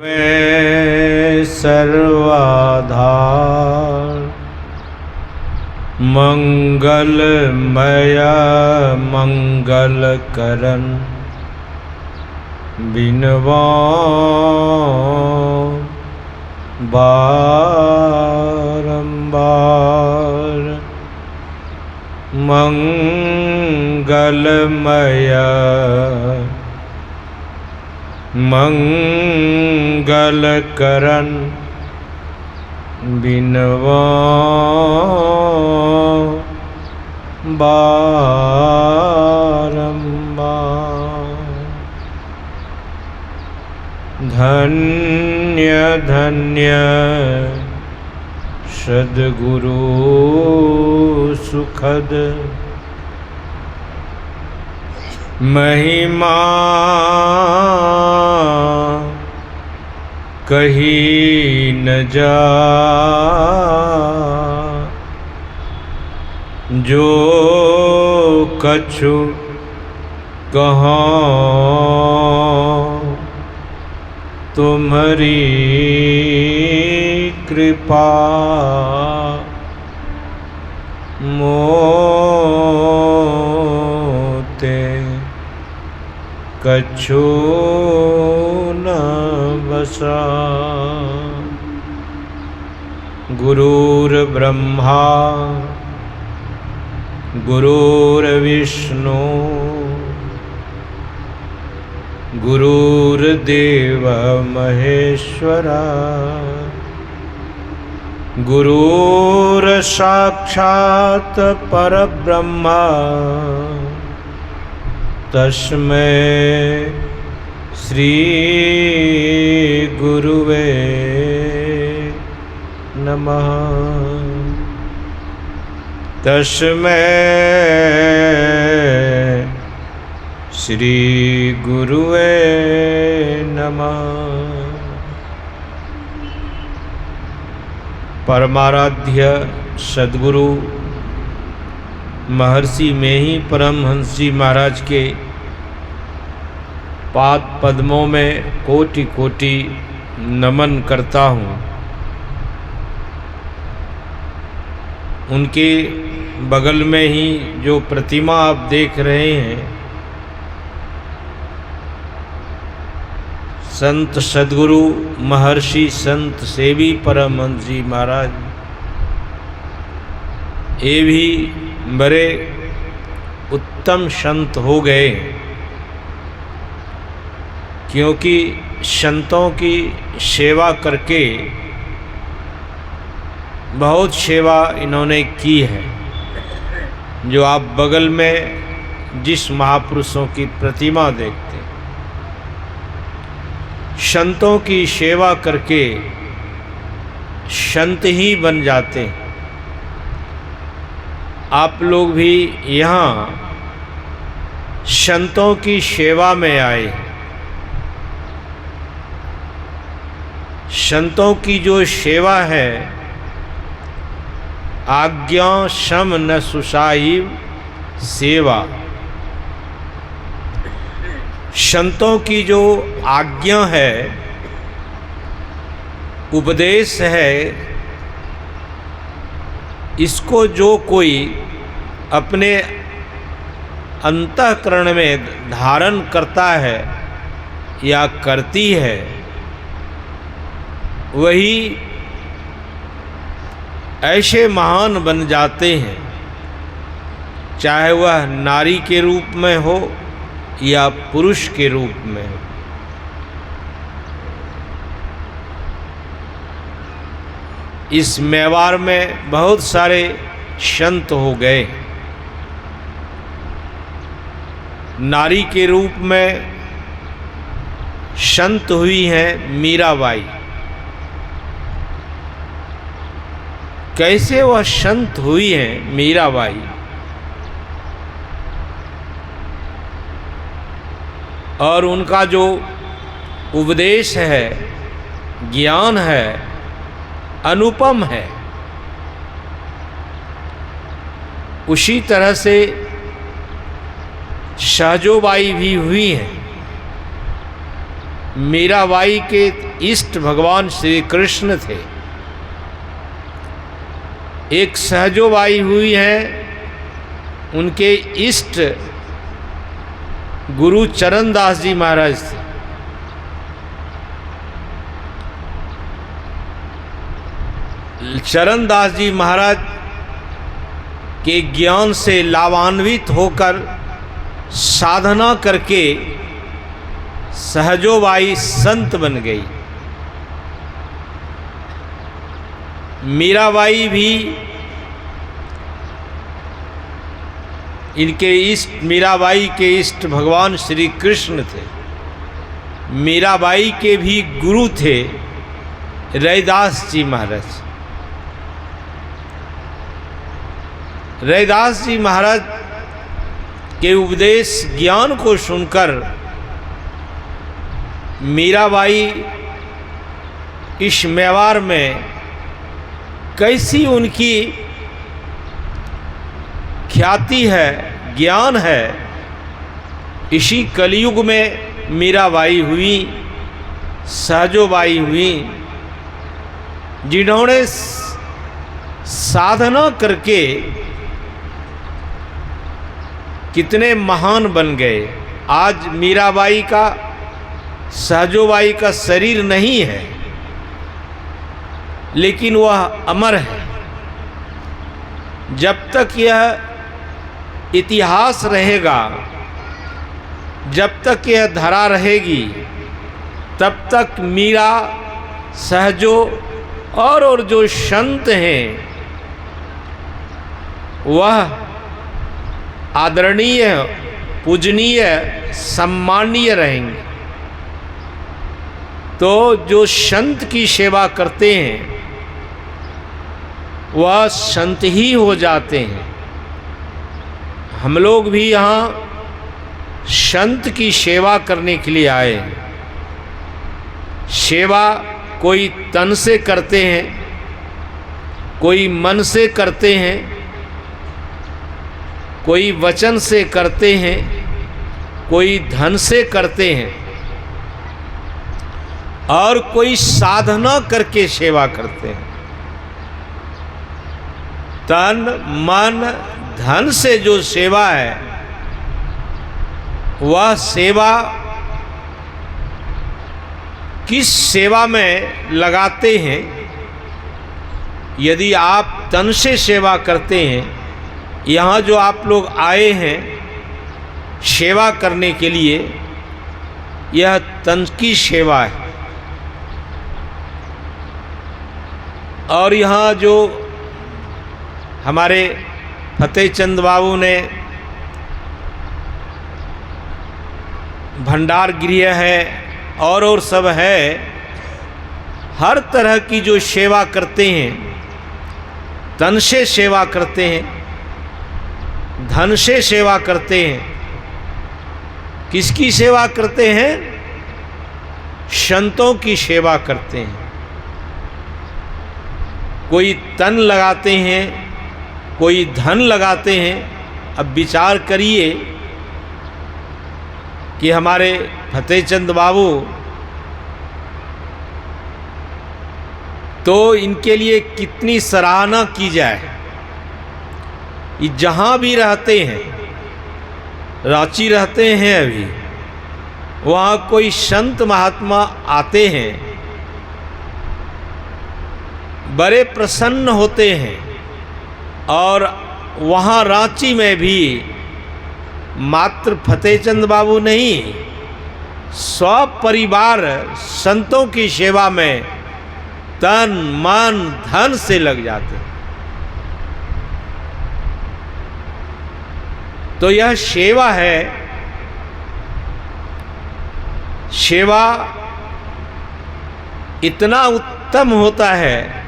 मैं सर्वाधार मंगलमय मंगलकरण बिनवा बारंबार मंगलमय मंगलकरण बिनवा बारंबार। धन्य धन्य सद्गुरु सुखद महिमा कही न जा, जो कछु कहाँ तुम्हारी कृपा मोते कछु न बसा। गुरुर्ब्रह्मा गुरुर्विष्णु गुरुर्देव महेश्वरा। गुरुर्साक्षात् परब्रह्म तस्मै श्री गुरुवे नमः। तस्मै श्री गुरुवे नमः। परमाराध्य सद्गुरु महर्षि में ही परमहंस जी महाराज के पाद पद्मों में कोटि कोटि नमन करता हूँ। उनके बगल में ही जो प्रतिमा आप देख रहे हैं, संत सद्गुरु महर्षि संत सेवी परमहंस जी महाराज, ये भी बड़े उत्तम संत हो गए, क्योंकि संतों की सेवा करके बहुत सेवा इन्होंने की है। जो आप बगल में जिस महापुरुषों की प्रतिमा देखते हैं, संतों की सेवा करके संत ही बन जाते हैं। आप लोग भी यहाँ संतों की सेवा में आए। संतों की जो सेवा है, आज्ञा शम न सुसाहिब सेवा। संतों की जो आज्ञा है, उपदेश है, इसको जो कोई अपने अंतःकरण में धारण करता है या करती है, वही ऐसे महान बन जाते हैं, चाहे वह नारी के रूप में हो या पुरुष के रूप में हो। इस मेवाड़ में बहुत सारे संत हो गए। नारी के रूप में संत हुई हैं मीराबाई। कैसे वह संत हुई हैं मीराबाई? और उनका जो उपदेश है, ज्ञान है, अनुपम है। उसी तरह से सहजोबाई भी हुई हैं। मीराबाई के इष्ट भगवान श्री कृष्ण थे। एक सहजोबाई हुई हैं, उनके इष्ट गुरु चरणदास जी महाराज थे। चरणदास जी महाराज के ज्ञान से लाभान्वित होकर साधना करके सहजोबाई संत बन गई। मीराबाई भी इनके इष्ट, मीराबाई के इष्ट भगवान श्री कृष्ण थे। मीराबाई के भी गुरु थे रैदास जी महाराज। रैदास जी महाराज के उपदेश ज्ञान को सुनकर मीराबाई इस मेवाड़ में कैसी उनकी ख्याति है, ज्ञान है। इसी कलयुग में मीराबाई हुई, सहजोबाई हुई, जिन्होंने साधना करके कितने महान बन गए। आज मीराबाई का, सहजोबाई का शरीर नहीं है, लेकिन वह अमर है। जब तक यह इतिहास रहेगा, जब तक यह धरा रहेगी, तब तक मीरा, सहजो और जो संत हैं वह आदरणीय, पूजनीय, सम्माननीय रहेंगे। तो जो संत की सेवा करते हैं वह संत ही हो जाते हैं। हम लोग भी यहाँ संत की सेवा करने के लिए आए हैं। सेवा कोई तन से करते हैं, कोई मन से करते हैं, कोई वचन से करते हैं, कोई धन से करते हैं और कोई साधना करके सेवा करते हैं। तन मन धन से जो सेवा है वह सेवा किस सेवा में लगाते हैं। यदि आप तन से सेवा करते हैं, यहाँ जो आप लोग आए हैं सेवा करने के लिए, यह तन की सेवा है। और यहाँ जो हमारे फतेहचंद बाबू ने भंडार गृह है और सब है, हर तरह की जो सेवा करते हैं, तन से सेवा करते हैं, धन से सेवा करते हैं। किसकी सेवा करते हैं? संतों की सेवा करते हैं। कोई तन लगाते हैं, कोई धन लगाते हैं। अब विचार करिए कि हमारे फतेहचंद बाबू तो इनके लिए कितनी सराहना की जाए। ये जहाँ भी रहते हैं, रांची रहते हैं अभी, वहाँ कोई संत महात्मा आते हैं, बड़े प्रसन्न होते हैं। और वहाँ रांची में भी मात्र फतेहचंद बाबू नहीं, सब परिवार संतों की सेवा में तन मन धन से लग जाते हैं। तो यह सेवा है। सेवा इतना उत्तम होता है,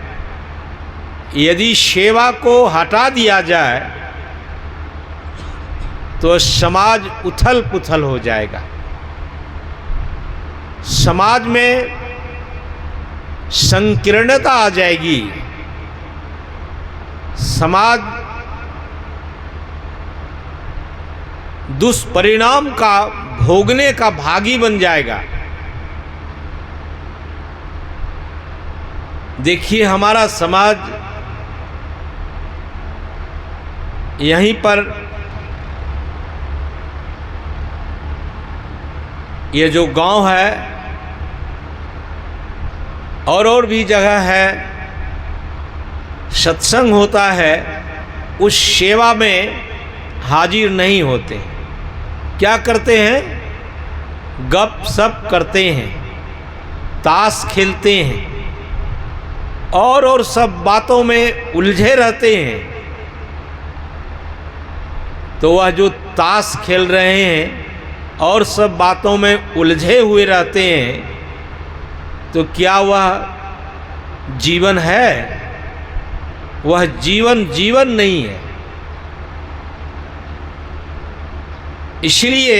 यदि सेवा को हटा दिया जाए तो समाज उथल पुथल हो जाएगा। समाज में संकीर्णता आ जाएगी। समाज दुष्परिणाम का भोगने का भागी बन जाएगा। देखिए हमारा समाज यहीं पर ये जो गांव है और भी जगह है सत्संग होता है, उस सेवा में हाजिर नहीं होते। क्या करते हैं? गप सप करते हैं, ताश खेलते हैं और सब बातों में उलझे रहते हैं। तो वह जो ताश खेल रहे हैं और सब बातों में उलझे हुए रहते हैं, तो क्या वह जीवन है? वह जीवन नहीं है। इसलिए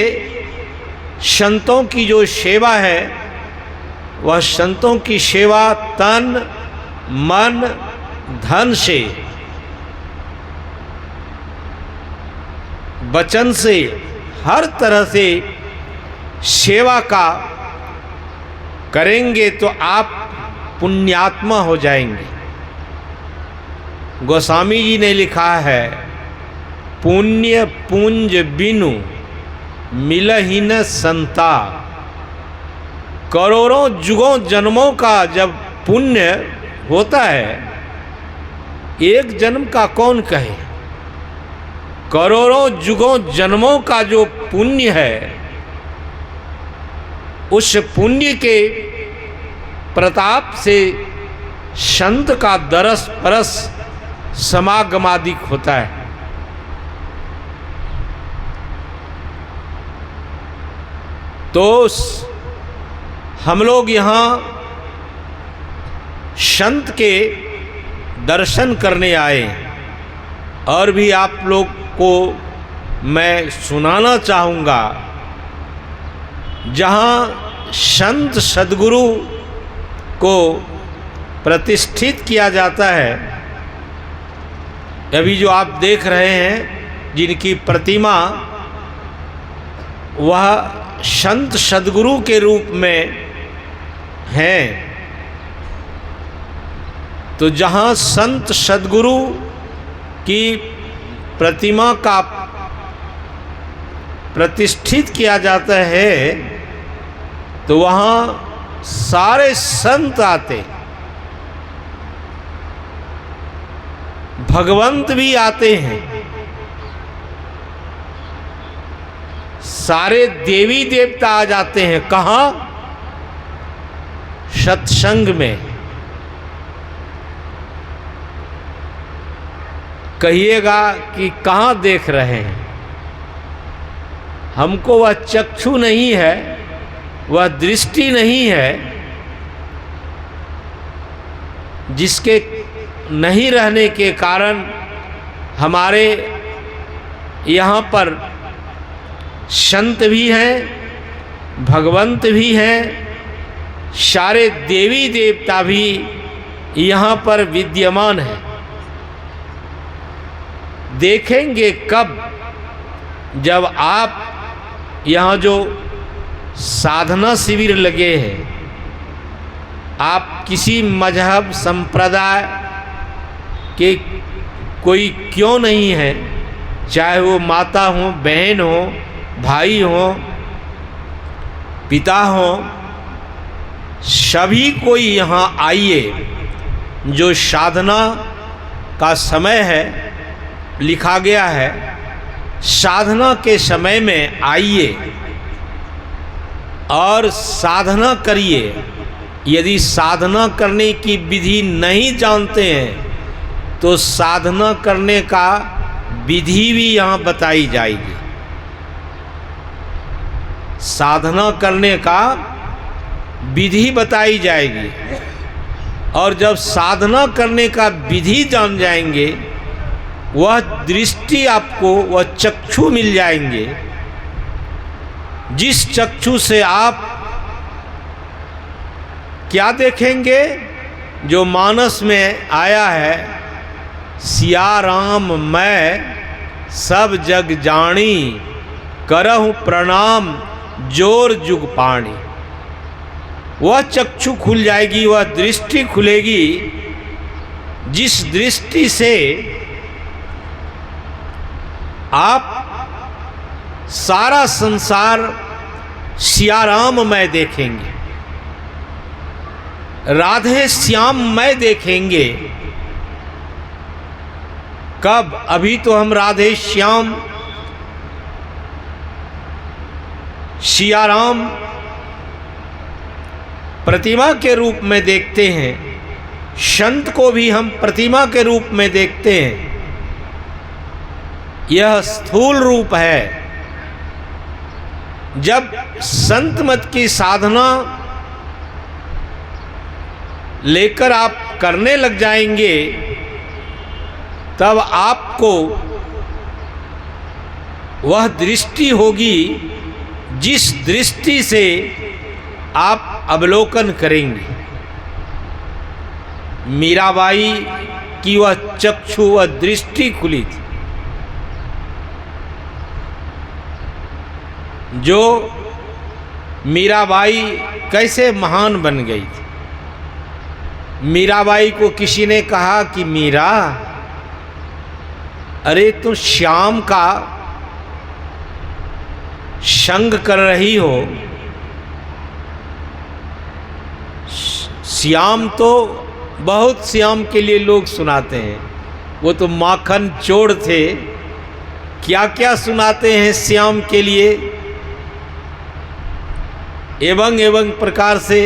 संतों की जो सेवा है, वह संतों की सेवा तन मन धन से, वचन से, हर तरह से सेवा का करेंगे तो आप पुण्यात्मा हो जाएंगे। गोस्वामी जी ने लिखा है, पुण्य पुंज बिनु मिलहि न संता। करोड़ों जुगों जन्मों का जब पुण्य होता है, एक जन्म का कौन कहे, करोड़ों जुगों जन्मों का जो पुण्य है, उस पुण्य के प्रताप से संत का दरस परस समागमादिक होता है। तो हम लोग यहाँ संत के दर्शन करने आए, और भी आप लोग को मैं सुनाना चाहूँगा। जहाँ संत सद्गुरु को प्रतिष्ठित किया जाता है, अभी जो आप देख रहे हैं जिनकी प्रतिमा, वह संत सद्गुरु के रूप में हैं। तो जहाँ संत सद्गुरु की प्रतिमा का प्रतिष्ठित किया जाता है, तो वहाँ सारे संत आते, भगवंत भी आते हैं, सारे देवी देवता आ जाते हैं। कहाँ? सत्संग में। कहिएगा कि कहाँ देख रहे हैं? हमको वह चक्षु नहीं है, वह दृष्टि नहीं है, जिसके नहीं रहने के कारण हमारे यहाँ पर संत भी हैं, भगवंत भी हैं, सारे देवी देवता भी यहाँ पर विद्यमान हैं। देखेंगे कब? जब आप यहाँ जो साधना शिविर लगे हैं, आप किसी मजहब संप्रदाय के कोई क्यों नहीं है, चाहे वो माता हो, बहन हो, भाई हो, पिता हो, सभी कोई यहाँ आइए। जो साधना का समय है, लिखा गया है, साधना के समय में आइए और साधना करिए। यदि साधना करने की विधि नहीं जानते हैं, तो साधना करने का विधि भी यहाँ बताई जाएगी। साधना करने का विधि बताई जाएगी, और जब साधना करने का विधि जान जाएंगे, वह दृष्टि आपको, वह चक्षु मिल जाएंगे, जिस चक्षु से आप क्या देखेंगे? जो मानस में आया है, सिया राम मैं सब जग जानी, करहु प्रणाम जोर जुग पाणी। वह चक्षु खुल जाएगी, वह दृष्टि खुलेगी जिस दृष्टि से आप सारा संसार सियाराममय देखेंगे, राधे श्याममय देखेंगे। कब? अभी तो हम राधे श्याम सियाराम प्रतिमा के रूप में देखते हैं, संत को भी हम प्रतिमा के रूप में देखते हैं। यह स्थूल रूप है। जब संत मत की साधना लेकर आप करने लग जाएंगे, तब आपको वह दृष्टि होगी जिस दृष्टि से आप अवलोकन करेंगे। मीराबाई की वह चक्षु, वह दृष्टि खुली थी, जो मीराबाई कैसे महान बन गई थी। मीराबाई को किसी ने कहा कि मीरा, अरे तुम श्याम का संग कर रही हो। श्याम तो बहुत श्याम के लिए लोग सुनाते हैं, वो तो माखन चोर थे, क्या क्या सुनाते हैं श्याम के लिए। एवं प्रकार से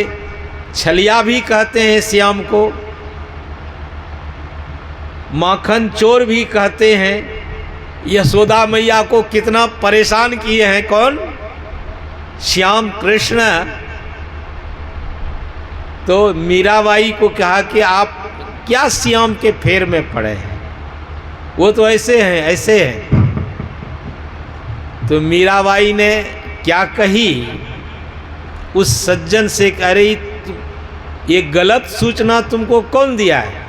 छलिया भी कहते हैं श्याम को, माखन चोर भी कहते हैं। यशोदा मैया को कितना परेशान किए हैं कौन? श्याम कृष्ण। तो मीराबाई को कहा कि आप क्या श्याम के फेर में पड़े हैं, वो तो ऐसे हैं ऐसे हैं। तो मीराबाई ने क्या कही उस सज्जन से, कह रही ये गलत सूचना तुमको कौन दिया है?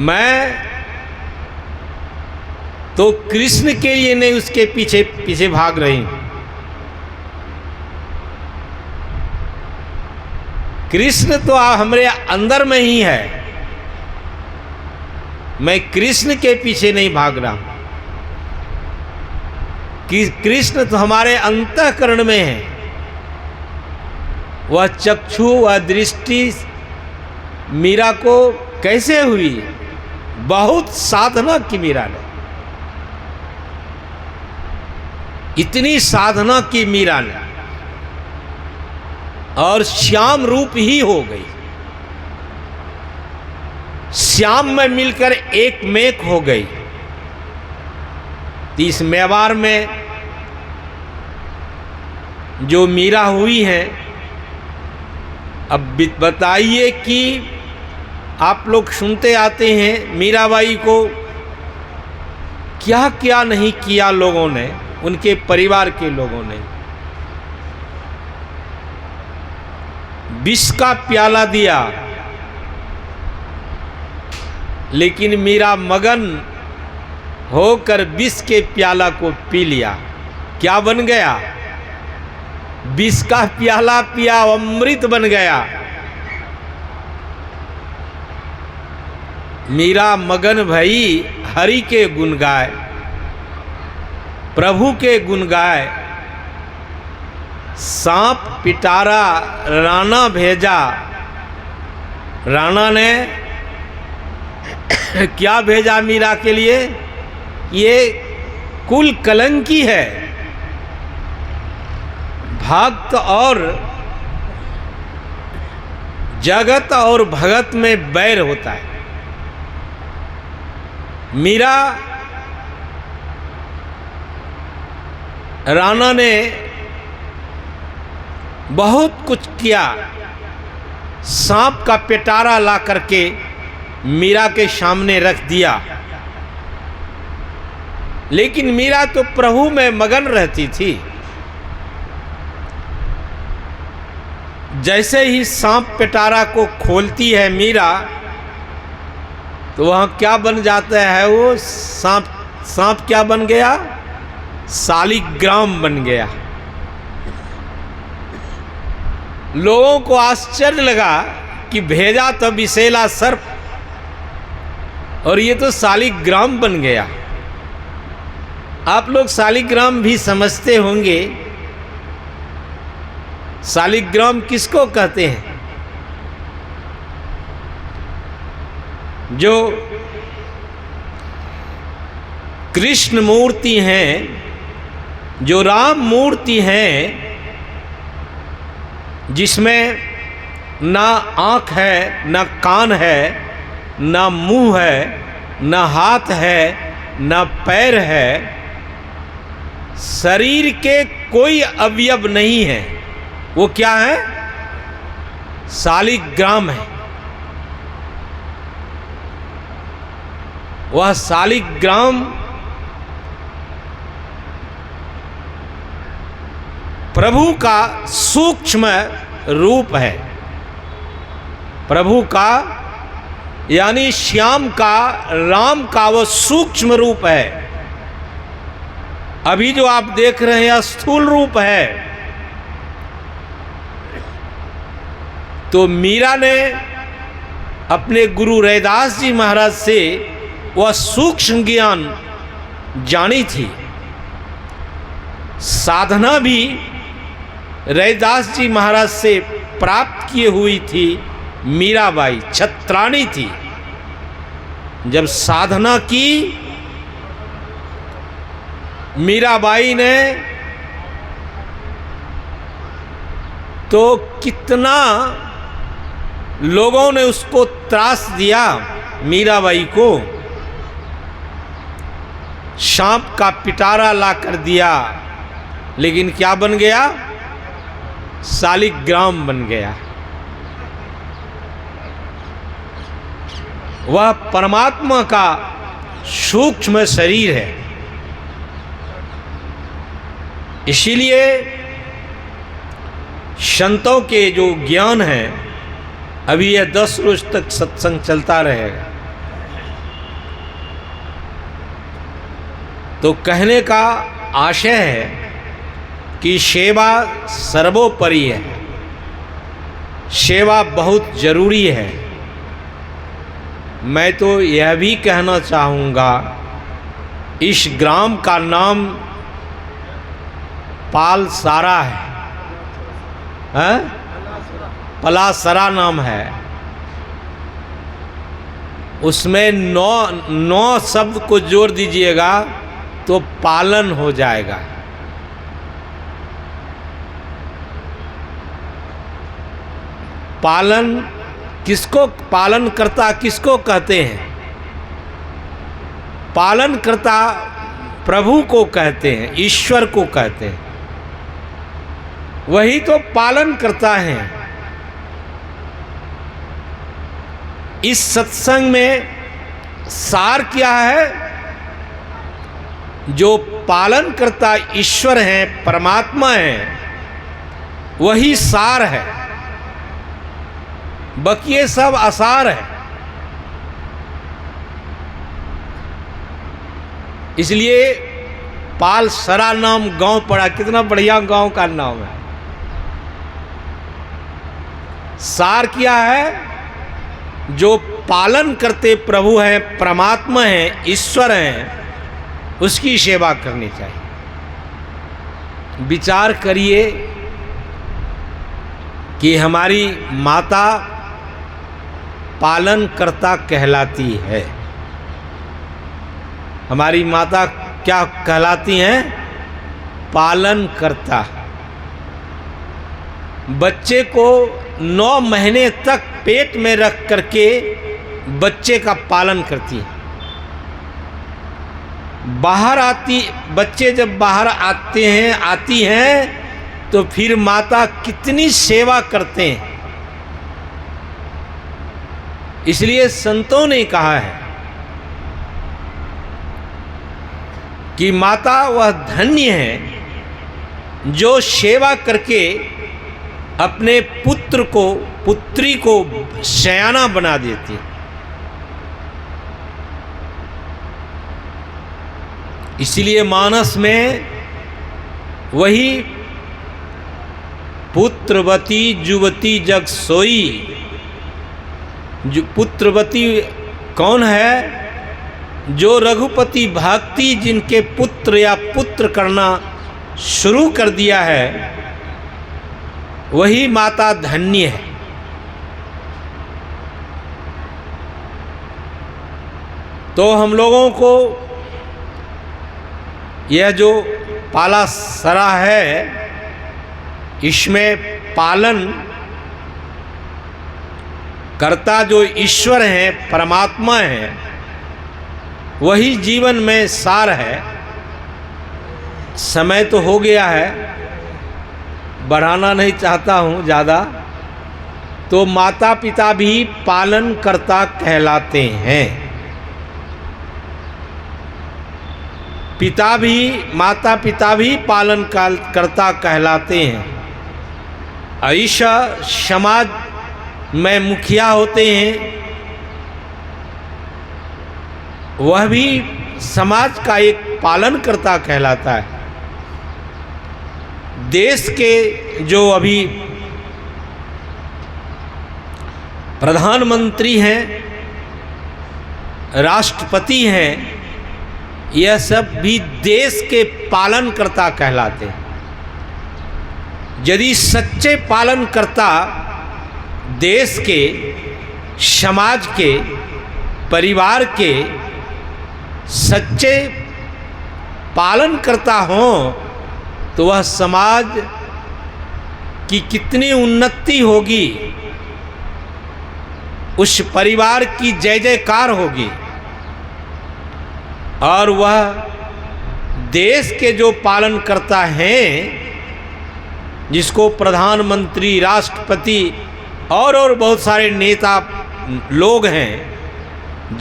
मैं तो कृष्ण के लिए नहीं उसके पीछे पीछे भाग रही हूं। कृष्ण तो हमारे अंदर में ही है, मैं कृष्ण के पीछे नहीं भाग रहा हूं। कि कृष्ण तो हमारे अंतःकरण में है। वह चक्षु, वह दृष्टि मीरा को कैसे हुई? बहुत साधना की मीरा ने, इतनी साधना की मीरा ने, और श्याम रूप ही हो गई। श्याम में मिलकर एक मेक हो गई। इस मेवाड़ में जो मीरा हुई है, अब बताइए कि आप लोग सुनते आते हैं मीराबाई को क्या क्या नहीं किया लोगों ने, उनके परिवार के लोगों ने। विष का प्याला दिया, लेकिन मीरा मगन होकर विष के प्याला को पी लिया। क्या बन गया? विष का प्याला पिया, अमृत बन गया। मीरा मगन भई हरि के गुण गाए, प्रभु के गुण गाए। सांप पिटारा राणा भेजा, राणा ने क्या भेजा मीरा के लिए? ये कुल कलंकी है। भक्त और जगत और भगत में बैर होता है। मीरा राणा ने बहुत कुछ किया, सांप का पिटारा ला करके मीरा के सामने रख दिया, लेकिन मीरा तो प्रभु में मगन रहती थी। जैसे ही सांप पिटारा को खोलती है मीरा, तो वहाँ क्या बन जाता है? वो सांप क्या बन गया? शालिग्राम बन गया। लोगों को आश्चर्य लगा कि भेजा तो विषैला सर्प और ये तो शालिग्राम बन गया। आप लोग शालिग्राम भी समझते होंगे। शालिग्राम किसको कहते हैं? जो कृष्ण मूर्ति हैं, जो राम मूर्ति हैं, जिसमें ना आँख है, ना कान है, ना मुंह है, ना हाथ है, ना पैर है, शरीर के कोई अवयव नहीं है, वो क्या है? शालिग्राम है। वह शालिग्राम प्रभु का सूक्ष्म रूप है। प्रभु का यानी श्याम का, राम का वो सूक्ष्म रूप है। अभी जो आप देख रहे हैं स्थूल रूप है। तो मीरा ने अपने गुरु रैदास जी महाराज से वह सूक्ष्म ज्ञान जानी थी। साधना भी रैदास जी महाराज से प्राप्त किए हुई थी। मीराबाई छत्राणी थी। जब साधना की मीराबाई ने तो कितना लोगों ने उसको त्रास दिया। मीराबाई को सांप का पिटारा ला कर दिया, लेकिन क्या बन गया? शालिग्राम बन गया। वह परमात्मा का सूक्ष्म शरीर है। इसीलिए संतों के जो ज्ञान है, अभी यह 10 रोज तक सत्संग चलता रहेगा। तो कहने का आशय है कि सेवा सर्वोपरि है। सेवा बहुत जरूरी है। मैं तो यह भी कहना चाहूँगा, इस ग्राम का नाम पालसारा है, पलासरा नाम है। उसमें 9 शब्द को जोड़ दीजिएगा तो पालन हो जाएगा। पालन किसको, पालन करता किसको कहते हैं? पालन करता प्रभु को कहते हैं, ईश्वर को कहते हैं। वही तो पालन करता है। इस सत्संग में सार क्या है? जो पालन करता ईश्वर है, परमात्मा है, वही सार है। बाकी ये सब आसार है। इसलिए पालसरा नाम गांव पड़ा। कितना बढ़िया गांव का नाम है। सार क्या है? जो पालन करते प्रभु हैं, परमात्मा हैं, ईश्वर हैं, उसकी सेवा करनी चाहिए। विचार करिए कि हमारी माता पालनकर्ता कहलाती है। हमारी माता क्या कहलाती हैं? पालनकर्ता। बच्चे को 9 महीने तक पेट में रख करके बच्चे का पालन करती है। बाहर आती, बच्चे जब बाहर आती हैं तो फिर माता कितनी सेवा करते हैं। इसलिए संतों ने कहा है कि माता वह धन्य है जो सेवा करके अपने पुत्र को, पुत्री को सयाना बना देती है। इसलिए मानस में वही पुत्रवती जुवती जग सोई। पुत्रवती कौन है? जो रघुपति भक्ति जिनके पुत्र या पुत्र करना शुरू कर दिया है, वही माता धन्य है। तो हम लोगों को यह जो पाला सरा है, इसमें पालन कर्ता जो ईश्वर हैं, परमात्मा हैं, वही जीवन में सार है। समय तो हो गया है, बढ़ाना नहीं चाहता हूँ ज़्यादा। तो माता पिता भी पालन कर्ता कहलाते हैं। माता पिता भी पालन कर्ता कहलाते हैं। ऐसा समाज में मुखिया होते हैं, वह भी समाज का एक पालन कर्ता कहलाता है। देश के जो अभी प्रधानमंत्री हैं, राष्ट्रपति हैं, यह सब भी देश के पालन कर्ता कहलाते हैं। यदि सच्चे पालन कर्ता देश के, समाज के, परिवार के सच्चे पालन करता हों, तो वह समाज की कितनी उन्नति होगी, उस परिवार की जय जयकार होगी। और वह देश के जो पालन करता हैं, जिसको प्रधानमंत्री, राष्ट्रपति और बहुत सारे नेता लोग हैं,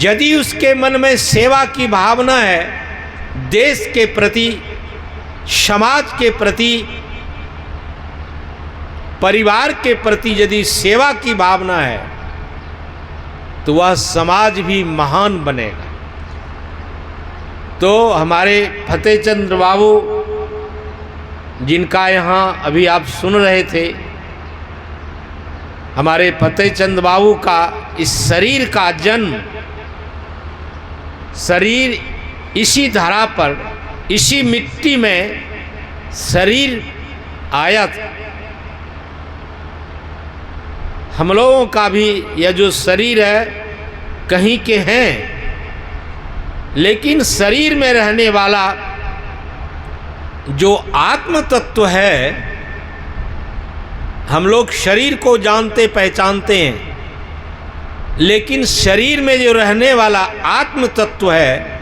यदि उसके मन में सेवा की भावना है, देश के प्रति, समाज के प्रति, परिवार के प्रति यदि सेवा की भावना है, तो वह समाज भी महान बनेगा। तो हमारे फतेहचंद बाबू, जिनका यहाँ अभी आप सुन रहे थे, हमारे फतेहचंद बाबू का इस शरीर का जन्म, शरीर इसी धरा पर, इसी मिट्टी में शरीर आया था। हम लोगों का भी यह जो शरीर है, कहीं के हैं, लेकिन शरीर में रहने वाला जो आत्म तत्व है, हम लोग शरीर को जानते पहचानते हैं, लेकिन शरीर में जो रहने वाला आत्म तत्व है,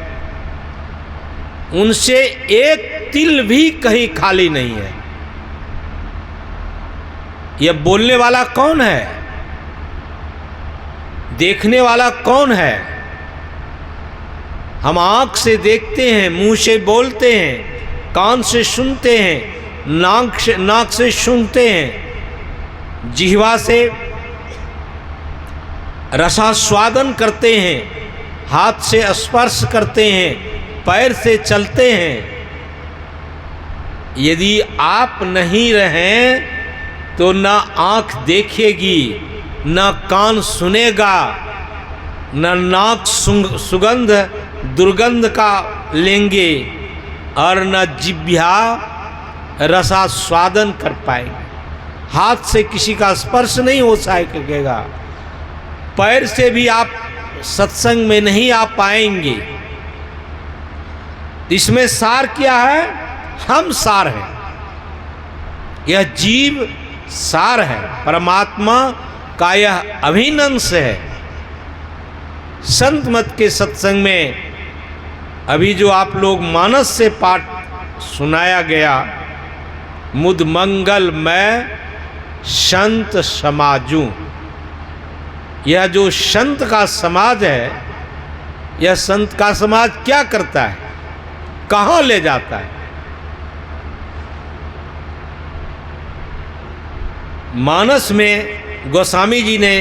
उनसे एक तिल भी कहीं खाली नहीं है। यह बोलने वाला कौन है? देखने वाला कौन है? हम आँख से देखते हैं, मुंह से बोलते हैं, कान से सुनते हैं, नाक से सूंघते हैं, जिह्वा से रसास्वादन करते हैं, हाथ से स्पर्श करते हैं, पैर से चलते हैं। यदि आप नहीं रहें तो ना आँख देखेगी, ना कान सुनेगा, ना नाक सुगंध दुर्गंध का लेंगे, और न जिह्वा रसास्वादन कर पाएंगे। हाथ से किसी का स्पर्श नहीं हो सकेगा, पैर से भी आप सत्संग में नहीं आ पाएंगे। इसमें सार क्या है? हम सार हैं, यह जीव सार है, परमात्मा का यह अभिन्न अंश है। संत मत के सत्संग में अभी जो आप लोग मानस से पाठ सुनाया गया, मुद मंगल मैं संत समाजू, यह जो संत का समाज है, यह संत का समाज क्या करता है, कहाँ ले जाता है? मानस में गोस्वामी जी ने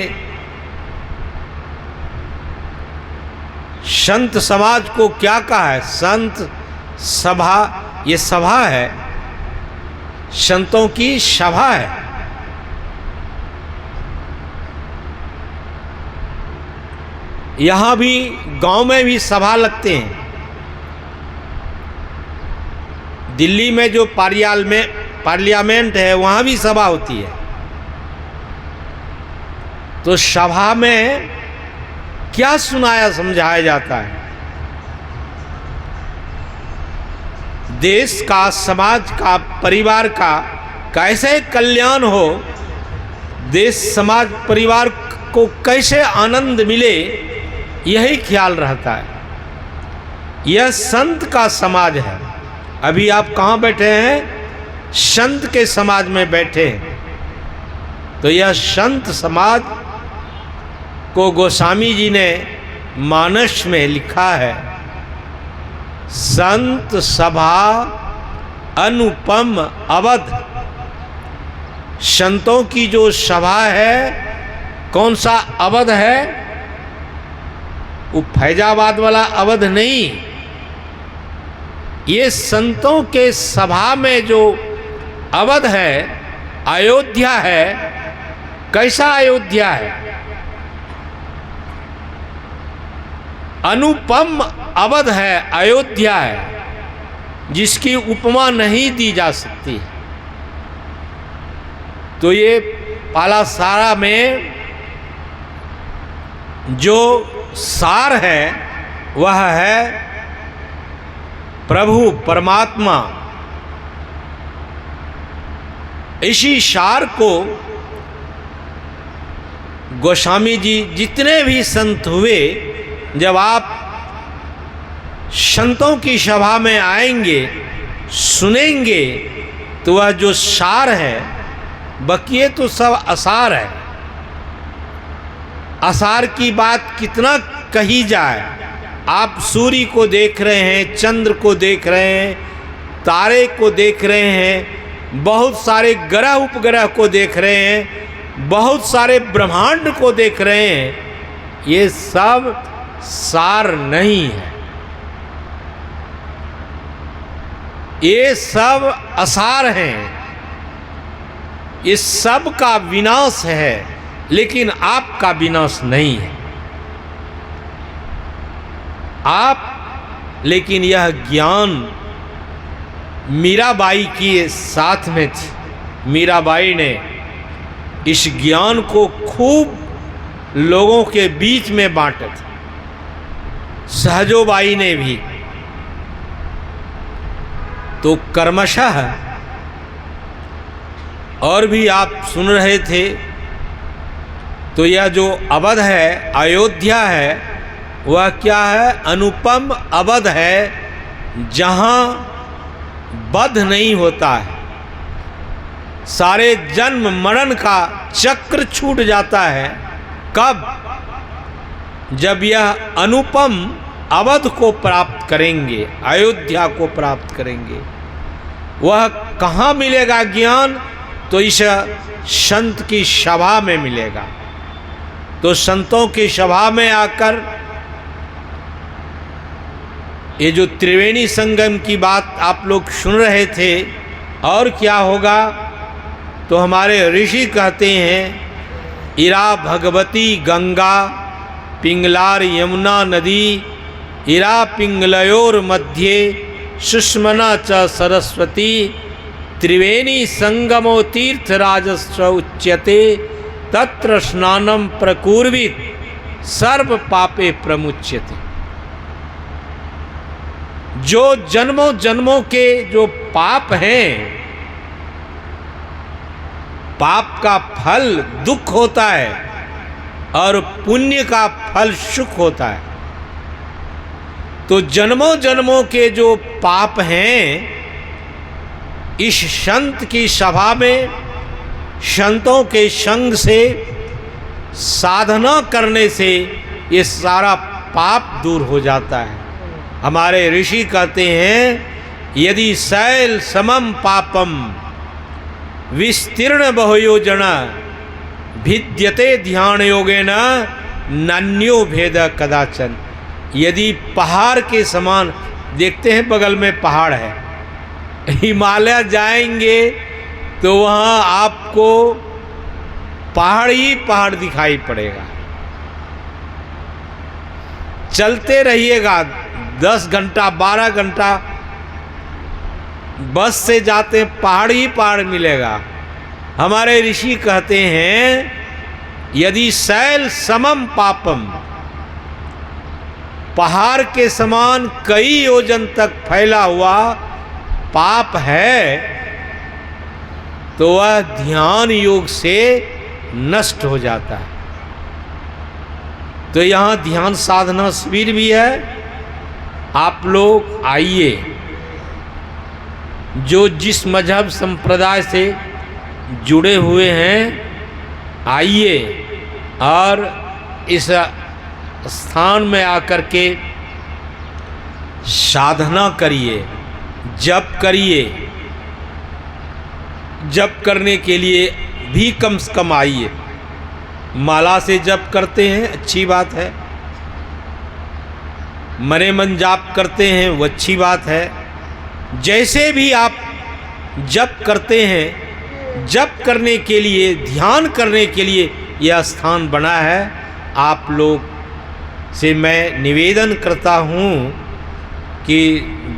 संत समाज को क्या कहा है? संत सभा, ये सभा है, संतों की सभा है। यहाँ भी गांव में भी सभा लगते हैं। दिल्ली में जो पार्लियामेंट है वहाँ भी सभा होती है। तो सभा में क्या सुनाया समझाया जाता है? देश का, समाज का, परिवार का कैसे कल्याण हो, देश समाज परिवार को कैसे आनंद मिले, यही ख्याल रहता है। यह संत का समाज है। अभी आप कहाँ बैठे हैं? संत के समाज में बैठे हैं। तो यह संत समाज को गोस्वामी जी ने मानस में लिखा है, संत सभा अनुपम अवध। संतों की जो सभा है, कौन सा अवध है? वो फैजाबाद वाला अवध नहीं। ये संतों के सभा में जो अवध है, अयोध्या है। कैसा अयोध्या है? अनुपम अवध है, अयोध्या है, जिसकी उपमा नहीं दी जा सकती। तो ये पालासारा में जो सार है वह है प्रभु परमात्मा। इसी सार को गोस्वामी जी, जितने भी संत हुए, जब आप संतों की सभा में आएंगे, सुनेंगे, तो वह जो सार है, बकिए तो सब असार है। असार की बात कितना कही जाए। आप सूर्य को देख रहे हैं, चंद्र को देख रहे हैं, तारे को देख रहे हैं, बहुत सारे ग्रह उपग्रह को देख रहे हैं, बहुत सारे ब्रह्मांड को देख रहे हैं। ये सब सार नहीं है, ये सब असार हैं। इस सब का विनाश है, लेकिन आपका विनाश नहीं है। आप, लेकिन यह ज्ञान मीराबाई के साथ में थी। मीराबाई ने इस ज्ञान को खूब लोगों के बीच में बांटा था। सहजोबाई ने भी। तो कर्मशः और भी आप सुन रहे थे। तो यह जो अवध है, अयोध्या है, वह क्या है? अनुपम अवध है, जहाँ वध नहीं होता है। सारे जन्म मरण का चक्र छूट जाता है। कब? जब यह अनुपम अवध को प्राप्त करेंगे, अयोध्या को प्राप्त करेंगे। वह कहाँ मिलेगा ज्ञान? तो इस संत की सभा में मिलेगा। तो संतों की सभा में आकर ये जो त्रिवेणी संगम की बात आप लोग सुन रहे थे, और क्या होगा? तो हमारे ऋषि कहते हैं, इरा भगवती गंगा पिंगलार यमुना नदी, इरा पिंगलयोर मध्य सुष्मना च सरस्वती, त्रिवेणी संगमो तीर्थ राजस्व उच्यते, तत्र स्नानम प्रकुर्वित सर्व पापे प्रमुच्यते। जो जन्मों जन्मों के जो पाप हैं, पाप का फल दुख होता है और पुण्य का फल सुख होता है। तो जन्मों जन्मों के जो पाप हैं, इस संत की सभा में, संतों के संग से, साधना करने से ये सारा पाप दूर हो जाता है। हमारे ऋषि कहते हैं, यदि शैल समम पापम विस्तीर्ण बहुयोजना भिद्यते ध्यान योगेन नान्यो भेद कदाचन। यदि पहाड़ के समान, देखते हैं बगल में पहाड़ है, हिमालय जाएंगे तो वहाँ आपको पहाड़ ही पहाड़ दिखाई पड़ेगा। चलते रहिएगा, 10 घंटा 12 घंटा बस से जाते पहाड़ ही पहाड़ मिलेगा। हमारे ऋषि कहते हैं यदि शैल समम पापम, पहाड़ के समान कई योजन तक फैला हुआ पाप है तो वह ध्यान योग से नष्ट हो जाता है। तो यहाँ ध्यान साधना शिविर भी है, आप लोग आइए। जो जिस मजहब संप्रदाय से जुड़े हुए हैं आइए और इस स्थान में आकर के साधना करिए, जप करिए। जप करने के लिए भी कम से कम आइए। माला से जप करते हैं, अच्छी बात है। मने मन जाप करते हैं, वो अच्छी बात है। जैसे भी आप जप करते हैं, जप करने के लिए, ध्यान करने के लिए यह स्थान बना है। आप लोग से मैं निवेदन करता हूँ कि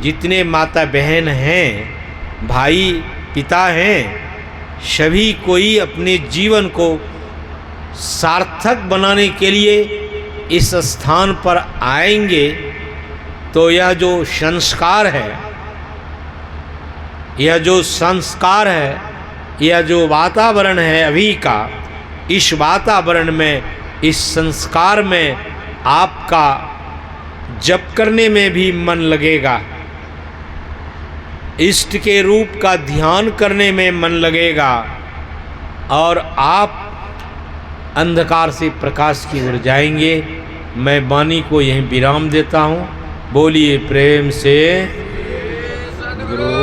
जितने माता बहन हैं, भाई पिता हैं, सभी कोई अपने जीवन को सार्थक बनाने के लिए इस स्थान पर आएंगे तो यह जो संस्कार है, यह जो संस्कार है, यह जो वातावरण है अभी का, इस वातावरण में, इस संस्कार में आपका जप करने में भी मन लगेगा, इष्ट के रूप का ध्यान करने में मन लगेगा और आप अंधकार से प्रकाश की ओर जाएंगे। मैं वाणी को यहीं विराम देता हूँ। बोलिए प्रेम से गुरु